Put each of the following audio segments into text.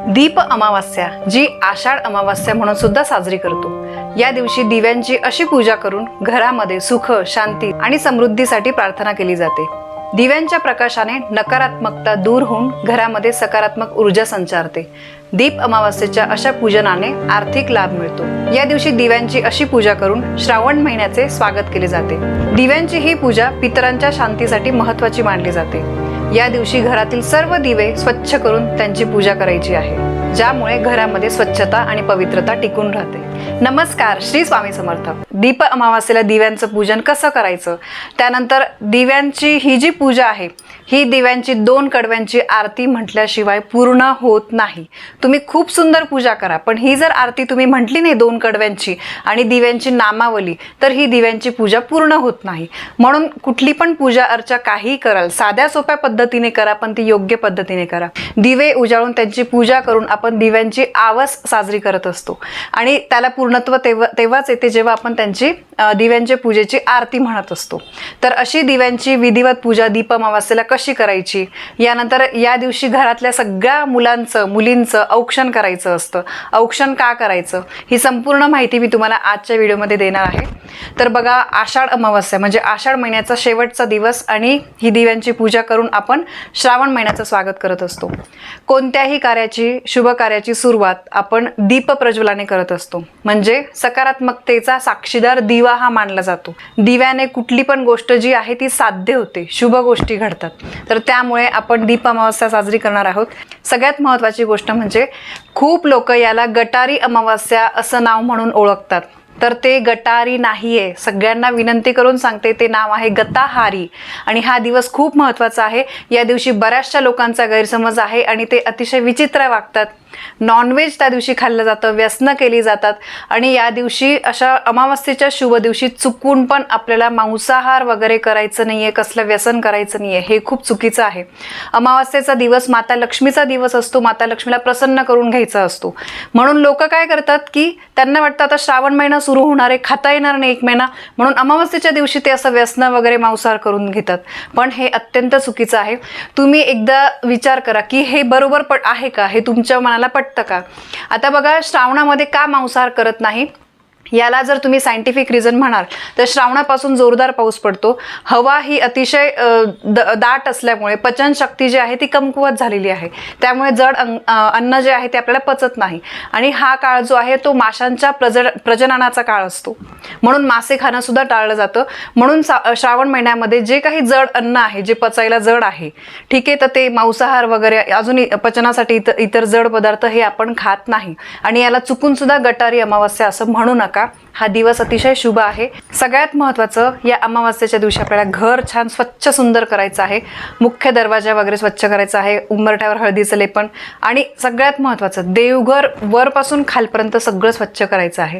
दीप अमावास्या, जी आषाढ अमावास्या म्हणून सुद्धा साजरी करतो। या दिवशी दिव्यांची अशी पूजा करून घरामध्ये सुख, शांती आणि समृद्धीसाठी प्रार्थना केली जाते। दिव्यांच्या प्रकाशाने नकारात्मकता दूर होऊन घरामध्ये सकारात्मक ऊर्जा संचारते। दीप अमावास्येच्या अशा पूजनाने आर्थिक लाभ मिळतो। या दिवशी दिव्यांची अशी पूजा करून श्रावण महिन्याचे स्वागत केले जाते। दिव्यांची ही पूजा पितरांच्या शांतीसाठी महत्त्वाची मानली जाते। या दिवशी घरातील सर्व दिवे स्वच्छ करून त्यांची पूजा करायची आहे, ज्यामुळे घरामध्ये स्वच्छता आणि पवित्रता टिकून राहते। नमस्कार, श्री स्वामी समर्थ। दीप अमावास्येला दिव्यांचं पूजन कसं करायचं, त्यानंतर दिव्यांची ही जी पूजा आहे, ही दिव्यांची 2 कडव्यांची आरती म्हटल्याशिवाय पूर्ण होत नाही। तुम्ही खूप सुंदर पूजा करा, पण ही जर आरती तुम्ही म्हटली नाही 2 कडव्यांची आणि दिव्यांची नामावली, तर ही दिव्यांची पूजा पूर्ण होत नाही। म्हणून कुठली पण पूजा अर्चा काही कराल, साध्या सोप्या पद्धतीने करा, पण ती योग्य पद्धतीने करा। दिवे उजाळून त्यांची पूजा करून आपण दिव्यांची आवस साजरी करत असतो आणि त्याला पूर्णत्व तेव्हाच येते जेव्हा आपण त्यांची दिव्यांच्या पूजेची आरती म्हणत असतो। तर अशी दिव्यांची विधिवत पूजा दीप अमावास्येला कशी करायची, यानंतर या दिवशी घरातल्या सगळ्या मुलींचं औक्षण करायचं असतं। औक्षण का करायचं, ही संपूर्ण माहिती मी तुम्हाला आजच्या व्हिडिओमध्ये देणार आहे। तर बघा, आषाढ अमावास्या म्हणजे आषाढ महिन्याचा शेवटचा दिवस आणि ही दिव्यांची पूजा करून आपण श्रावण महिन्याचं स्वागत करत असतो। कोणत्याही कार्याची, शुभ कार्याची सुरुवात आपण दीप प्रज्वलाने करत असतो, म्हणजे सकारात्मकतेचा साक्षीदार दिवा हा मानला जातो। दिव्याने कुठली पण गोष्ट जी आहे ती साध्य होते, शुभ गोष्टी घडतात। तर त्यामुळे आपण दीप अमावास्या साजरी करणार आहोत। सगळ्यात महत्त्वाची गोष्ट म्हणजे खूप लोक याला गटारी अमावास्या असं नाव म्हणून ओळखतात, तर ते गटारी नाहीये। सगळ्यांना विनंती करून सांगते, ते नाव आहे गताहारी। आणि हा दिवस खूप महत्त्वाचा आहे। या दिवशी बऱ्याचशा लोकांचा गैरसमज आहे आणि ते अतिशय विचित्र वागतात। नॉनव्हेज त्या दिवशी खाल्लं जातं, व्यसनं केली जातात आणि या दिवशी अशा अमावास्येच्या शुभ दिवशी चुकून पण आपल्याला मांसाहार वगैरे करायचं नाहीये, कसलं व्यसन करायचं नाहीये, हे खूप चुकीचं आहे। अमावास्येचा दिवस माता लक्ष्मीचा दिवस असतो, माता लक्ष्मीला प्रसन्न करून घ्यायचा असतो। म्हणून लोक काय करतात की त्यांना वाटतं आता श्रावण महिना सुरू होणार आहे, खाता येणार नाही 1 महिना, म्हणून अमावास्येच्या दिवशी ते असं व्यसन वगैरे मांसाहार करून घेतात। पण हे अत्यंत चुकीचं आहे। तुम्ही एकदा विचार करा की हे बरोबर आहे का, हे तुमच्या मनाला पटतं का? आता बघा, श्रावणामध्ये का मांसाहार करत नाही, याला जर तुम्ही सायंटिफिक रिझन म्हणाल तर श्रावणापासून जोरदार पाऊस पडतो। हवा ही अतिशय दाट असल्यामुळे पचनशक्ती जी आहे ती कमकुवत झालेली आहे, त्यामुळे जड अन्न जे आहे ते आपल्याला पचत नाही आणि हा काळ जो आहे तो माशांच्या प्रजननाचा काळ असतो, म्हणून मासे खाणं सुद्धा टाळलं जातं। म्हणून श्रावण महिन्यामध्ये जे काही जड अन्न आहे, जे पचायला जड आहे, ठीक आहे, तर ते मांसाहार वगैरे अजून पचनासाठी इतर जड पदार्थ हे आपण खात नाही आणि याला चुकून सुद्धा गटारी अमावास्या असं म्हणू नका। हा दिवस अतिशय शुभ आहे। सगळ्यात महत्त्वाचं, या अमावास्येच्या दिवशी आपल्याला घर छान स्वच्छ सुंदर करायचं आहे, मुख्य दरवाजा वगैरे स्वच्छ करायचा आहे, उंबरठ्यावर हळदीचं लेपन आणि सगळ्यात महत्त्वाचं, देवघर वरपासून खालपर्यंत सगळं स्वच्छ करायचं आहे,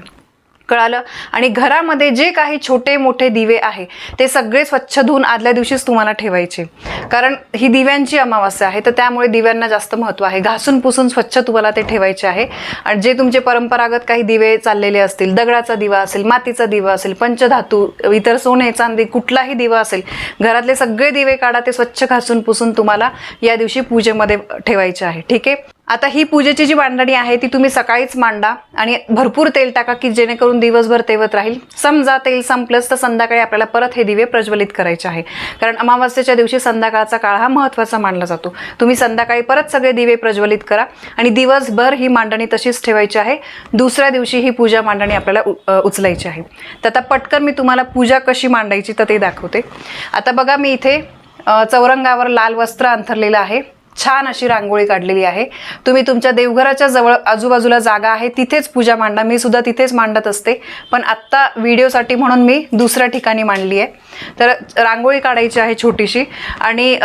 कळालं? आणि घरामध्ये जे काही छोटे मोठे दिवे आहे ते सगळे स्वच्छ धुवून आदल्या दिवशीच तुम्हाला ठेवायचे, कारण ही दिव्यांची अमावास्या आहे, तर त्यामुळे दिव्यांना जास्त महत्त्व आहे। घासून पुसून स्वच्छ तुम्हाला ते ठेवायचे आहे। आणि जे तुमचे परंपरागत काही दिवे चाललेले असतील, दगडाचा दिवा असेल, मातीचा दिवा असेल, पंचधातू, इतर सोने चांदी कुठलाही दिवा असेल, घरातले सगळे दिवे काढा, ते स्वच्छ घासून पुसून तुम्हाला या दिवशी पूजेमध्ये ठेवायचे आहे, ठीक आहे? आता ही पूजेची जी मांडणी आहे ती तुम्ही सकाळीच मांडा आणि भरपूर तेल टाका की जेणेकरून दिवसभर तेवत राहील। समजा तेल संपलंच तर संध्याकाळी आपल्याला परत हे दिवे प्रज्वलित करायचे आहे, कारण अमावास्येच्या दिवशी संध्याकाळचा काळ हा महत्त्वाचा मानला जातो। तुम्ही संध्याकाळी परत सगळे दिवे प्रज्वलित करा आणि दिवसभर ही मांडणी तशीच ठेवायची आहे। दुसऱ्या दिवशी ही पूजा मांडणी आपल्याला उचलायची आहे। तर आता पटकन मी तुम्हाला पूजा कशी मांडायची तर ते दाखवते। आता बघा, मी इथे चौरंगावर लाल वस्त्र अंथरलेलं आहे, छान अशी रांगोळी काढलेली आहे। तुम्ही तुमच्या देवघराच्या जवळ आजूबाजूला जागा आहे तिथेच पूजा मांडा, मी सुद्धा तिथेच मांडत असते, पण आत्ता व्हिडिओसाठी म्हणून मी दुसऱ्या ठिकाणी मांडली आहे। तर रांगोळी काढायची आहे छोटीशी आणि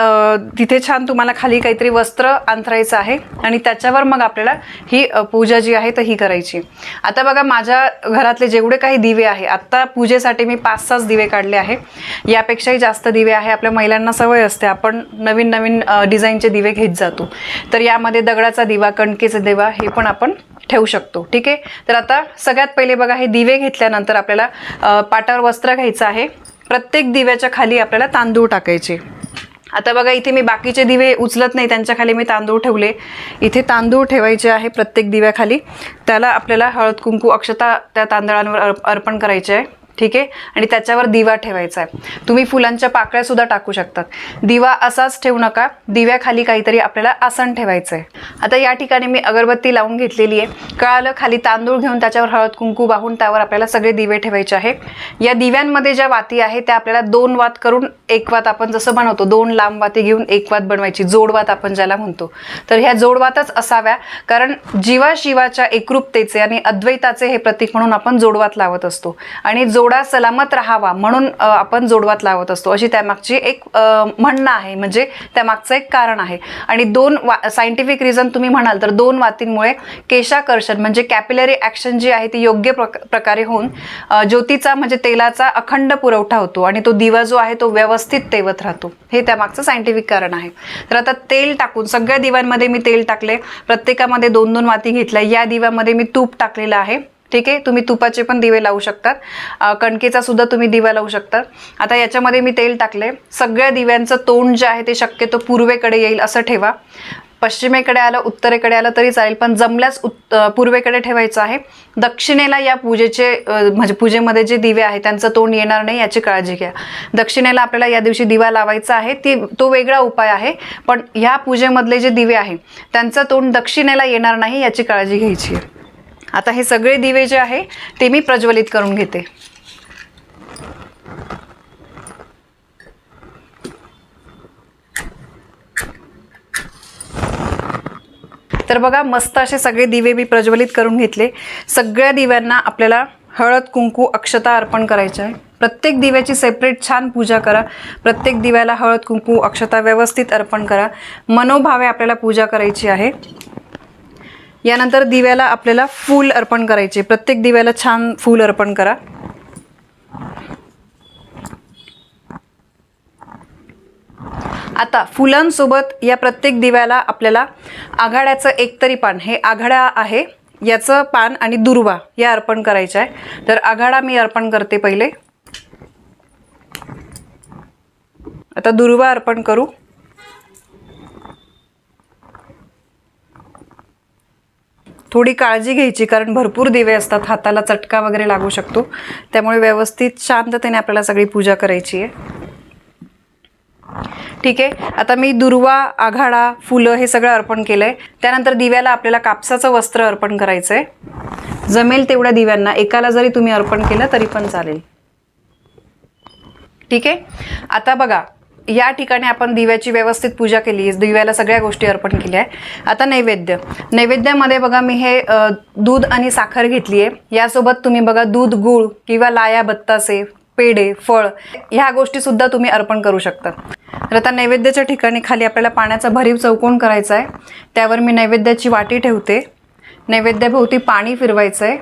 तिथे छान तुम्हाला खाली काहीतरी वस्त्र अंथरायचं आहे आणि त्याच्यावर मग आपल्याला ही पूजा जी आहे तर ही करायची। आता बघा, माझ्या घरातले जेवढे काही दिवे आहे, आत्ता पूजेसाठी मी 5-6 दिवे काढले आहे, यापेक्षाही जास्त दिवे आहे। आपल्या महिलांना सवय असते, आपण नवीन नवीन डिझाईनचे दिवे घेत जातो, तर यामध्ये दगडाचा दिवा, कणकेचा दिवा हे पण आपण ठेवू शकतो, ठीक आहे? तर आता सगळ्यात पहिले बघा, हे दिवे घेतल्यानंतर आपल्याला पाटावर वस्त्र घ्यायचं आहे। प्रत्येक दिव्याच्या खाली आपल्याला तांदूळ टाकायचे आता बघा इथे मी बाकीचे दिवे उचलत नाही, त्यांच्या खाली मी तांदूळ ठेवले. इथे तांदूळ ठेवायचे आहे प्रत्येक दिव्याखाली. त्याला आपल्याला हळद कुंकू अक्षता त्या तांदळांवर अर्पण करायचे आहे. ठीक आहे. आणि त्याच्यावर दिवा ठेवायचा आहे. तुम्ही फुलांच्या पाकळ्या सुद्धा टाकू शकतात. दिवा असाच ठेवू नका, दिव्याखाली काहीतरी आपल्याला आसन ठेवायचं आहे. आता या ठिकाणी मी अगरबत्ती लावून घेतलेली आहे. कळालं, खाली तांदूळ घेऊन त्याच्यावर हळद कुंकू वाहून त्यावर आपल्याला सगळे दिवे ठेवायचे आहे. या दिव्यांमध्ये ज्या वाती आहे त्या आपल्याला 2 वात करून एक वात आपण जसं बनवतो 2 लांब वाती घेऊन एक वात बनवायची, जोडवात आपण ज्याला म्हणतो. तर ह्या जोडवातच असाव्या, कारण जीवा शिवाच्या एकरूपतेचे आणि अद्वैताचे हे प्रतीक म्हणून आपण जोडवात लावत असतो. आणि जोडा सलामत राहावा म्हणून आपण जोडवात लावत असतो, अशी त्यामागची एक म्हणणं आहे, म्हणजे त्यामागचं एक कारण आहे. आणि 2 सायंटिफिक रिझन तुम्ही म्हणाल तर 2 वातींमुळे केशाकर्षण म्हणजे कॅपिलरी ॲक्शन जी आहे ती योग्य प्रकारे होऊन ज्योतीचा म्हणजे तेलाचा अखंड पुरवठा होतो आणि तो दिवा जो आहे तो व्यवस्थित तेवत राहतो. हे त्यामागचं सायंटिफिक कारण आहे. तर आता तेल टाकून सगळ्या दिव्यांमध्ये मी तेल टाकले, प्रत्येकामध्ये 2-2 वाती घेतल्या. या दिव्यामध्ये मी तूप टाकलेलं आहे. ठीक आहे. तुम्ही तुपाचे पण दिवे लावू शकतात, कणकेचा सुद्धा तुम्ही दिवा लावू शकतात. आता याच्यामध्ये मी तेल टाकले. सगळ्या दिव्यांचं तोंड जे आहे ते शक्यतो पूर्वेकडे येईल असं ठेवा. पश्चिमेकडे आलं, उत्तरेकडे आलं तरी चालेल, पण जमल्यास पूर्वेकडे ठेवायचं आहे. दक्षिणेला या पूजेचे म्हणजे पूजेमध्ये जे दिवे आहेत त्यांचं तोंड येणार नाही याची काळजी घ्या. दक्षिणेला आपल्याला या दिवशी दिवा लावायचा आहे, तो वेगळा उपाय आहे, पण ह्या पूजेमधले जे दिवे आहे त्यांचं तोंड दक्षिणेला येणार नाही याची काळजी घ्यायची आहे. आता हे सगळे दिवे जे आहे ते मी प्रज्वलित करून घेते. तर बघा मस्त असे सगळे दिवे मी प्रज्वलित करून घेतले. सगळ्या दिव्यांना आपल्याला हळद कुंकू अक्षता अर्पण करायचे आहे. प्रत्येक दिव्याची सेपरेट छान पूजा करा. प्रत्येक दिव्याला हळद कुंकू अक्षता व्यवस्थित अर्पण करा. मनोभावे आपल्याला पूजा करायची आहे. यानंतर दिव्याला आपल्याला फूल अर्पण करायचे. प्रत्येक दिव्याला छान फूल अर्पण करा. आता फुलांसोबत या प्रत्येक दिव्याला आपल्याला आघाड्याचं एकतरी पान, हे आघाडा आहे याचं पान आणि दुर्वा या अर्पण करायचं आहे. तर आघाडा मी अर्पण करते पहिले. आता दुर्वा अर्पण करू. थोडी काळजी घ्यायची, कारण भरपूर दिवे असतात, हाताला चटका वगैरे लागू शकतो. त्यामुळे व्यवस्थित शांततेने आपल्याला सगळी पूजा करायची आहे. ठीक आहे. आता मी दुर्वा, आघाडा, फुलं हे सगळं अर्पण केलंय. त्यानंतर दिव्याला आपल्याला कापसाचं वस्त्र अर्पण करायचंय. जमेल तेवढ्या दिव्यांना, एकाला जरी तुम्ही अर्पण केलं तरी पण चालेल. ठीक आहे. आता बघा या ठिकाणी आपण दिव्याची व्यवस्थित पूजा केली, दिव्याला सगळ्या गोष्टी अर्पण केल्या आहे. आता नैवेद्यामध्ये बघा मी हे दूध आणि साखर घेतली आहे. यासोबत तुम्ही बघा दूध, गूळ किंवा लाया, बत्तासे, पेढे, फळ ह्या गोष्टी सुद्धा तुम्ही अर्पण करू शकता. तर आता नैवेद्याच्या ठिकाणी खाली आपल्याला पाण्याचा भरीव चौकोन करायचा आहे. त्यावर मी नैवेद्याची वाटी ठेवते. नैवेद्याभोवती पाणी फिरवायचं आहे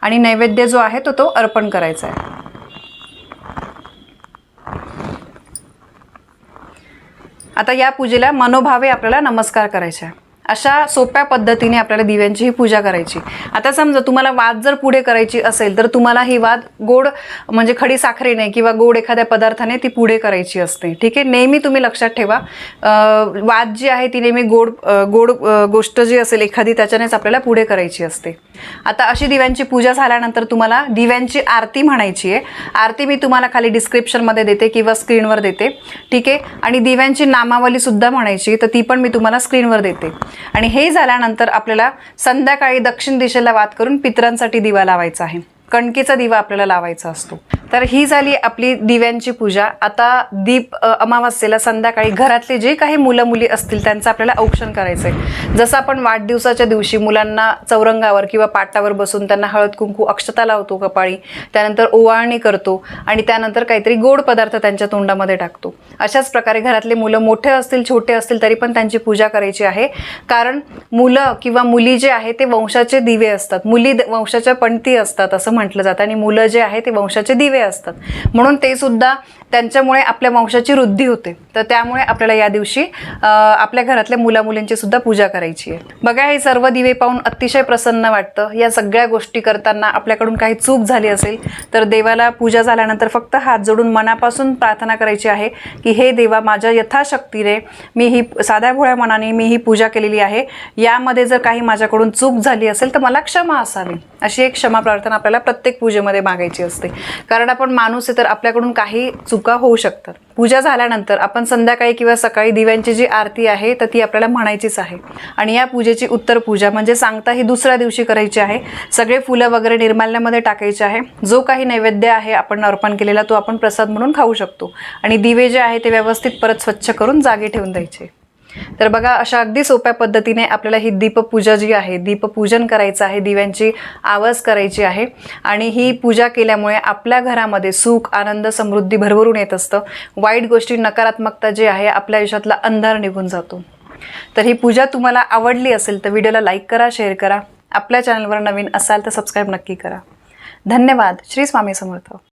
आणि नैवेद्य जो आहे तो अर्पण करायचा आहे. आता या पूजेला मनोभावे आपल्याला नमस्कार करायचा आहे. अशा सोप्या पद्धतीने आपल्याला दिव्यांची ही पूजा करायची. आता समजा तुम्हाला वाद जर पुढे करायची असेल तर तुम्हाला ही वाद गोड म्हणजे खडी साखरेने किंवा गोड एखाद्या पदार्थाने ती पुढे करायची असते. ठीक आहे. नेहमी तुम्ही लक्षात ठेवा, वाद जी आहे ती नेहमी गोड गोष्ट जी असेल एखादी त्याच्यानेच आपल्याला पुढे करायची असते. आता अशी दिव्यांची पूजा झाल्यानंतर तुम्हाला दिव्यांची आरती म्हणायची आहे. आरती मी तुम्हाला खाली डिस्क्रिप्शनमध्ये देते किंवा स्क्रीनवर देते. ठीक आहे. आणि दिव्यांची नामावली सुद्धा म्हणायची, तर ती पण मी तुम्हाला स्क्रीनवर देते. आणि हे झाल्यानंतर आपल्याला संध्याकाळी दक्षिण दिशेला वात करून पितरांसाठी दिवा लावायचा आहे. कणकेचा दिवा आपल्याला लावायचा असतो. तर ही झाली आपली दिव्यांची पूजा. आता दीप अमावास्येला संध्याकाळी घरातले जे काही मुलं मुली असतील त्यांचं आपल्याला औक्षण करायचं आहे. जसं आपण वाढदिवसाच्या दिवशी मुलांना चौरंगावर किंवा पाटावर बसून त्यांना हळद कुंकू अक्षता लावतो कपाळी, त्यानंतर ओवाळणी करतो आणि त्यानंतर काहीतरी गोड पदार्थ त्यांच्या तोंडामध्ये टाकतो. अशाच प्रकारे घरातले मुलं मोठे असतील छोटे असतील तरी पण त्यांची पूजा करायची आहे. कारण मुलं किंवा मुली जे आहे ते वंशाचे दिवे असतात. मुली वंशाच्या पणती असतात असं म्हटलं जातं आणि मुलं जे आहे ते वंशाचे दिवे असतात. म्हणून ते सुद्धा त्यांच्यामुळे आपल्या वंशाची वृद्धी होते. तर त्यामुळे आपल्याला या दिवशी आपल्या घरातल्या मुलामुलींची सुद्धा पूजा करायची आहे. बघा, हे सर्व दिवे पाहून अतिशय प्रसन्न वाटतं. या सगळ्या गोष्टी करताना आपल्याकडून काही चूक झाली असेल तर देवाला पूजा झाल्यानंतर फक्त हात जोडून मनापासून प्रार्थना करायची आहे की हे देवा, माझ्या यथाशक्तीने मी ही साध्या भोळ्या मनाने मी ही पूजा केलेली आहे. यामध्ये जर काही माझ्याकडून चूक झाली असेल तर मला क्षमा असावी. अशी एक क्षमा प्रार्थना आपल्याला प्रत्येक पूजेमध्ये मागायची असते. कारण आपण माणूस आहे तर आपल्याकडून काही चुका होऊ शकतात. पूजा झाल्यानंतर आपण संध्याकाळी किंवा सकाळी दिव्यांची जी आरती आहे तर ती आपल्याला म्हणायचीच आहे. आणि या पूजेची उत्तर पूजा म्हणजे सांगता ही दुसऱ्या दिवशी करायची आहे. सगळे फुलं वगैरे निर्माल्यामध्ये टाकायचे आहे. जो काही नैवेद्य आहे आपण अर्पण केलेला तो आपण प्रसाद म्हणून खाऊ शकतो. आणि दिवे जे आहे ते व्यवस्थित परत स्वच्छ करून जागी ठेवून द्यायचे. तर बघा, अशा अगदी सोप्या पद्धतीने आपल्याला ही दीपपूजा जी आहे, दीपपूजन करायचं आहे, दिव्यांची आवाज करायची आहे. आणि ही पूजा केल्यामुळे आपल्या घरामध्ये सुख, आनंद, समृद्धी भरभरून येत असतं. वाईट गोष्टी, नकारात्मकता जी आहे आपल्या आयुष्यातला अंधार निघून जातो. तर ही पूजा तुम्हाला आवडली असेल तर व्हिडिओला लाईक करा, शेअर करा. आपल्या चॅनलवर नवीन असाल तर सबस्क्राईब नक्की करा. धन्यवाद. श्री स्वामी समर्थ.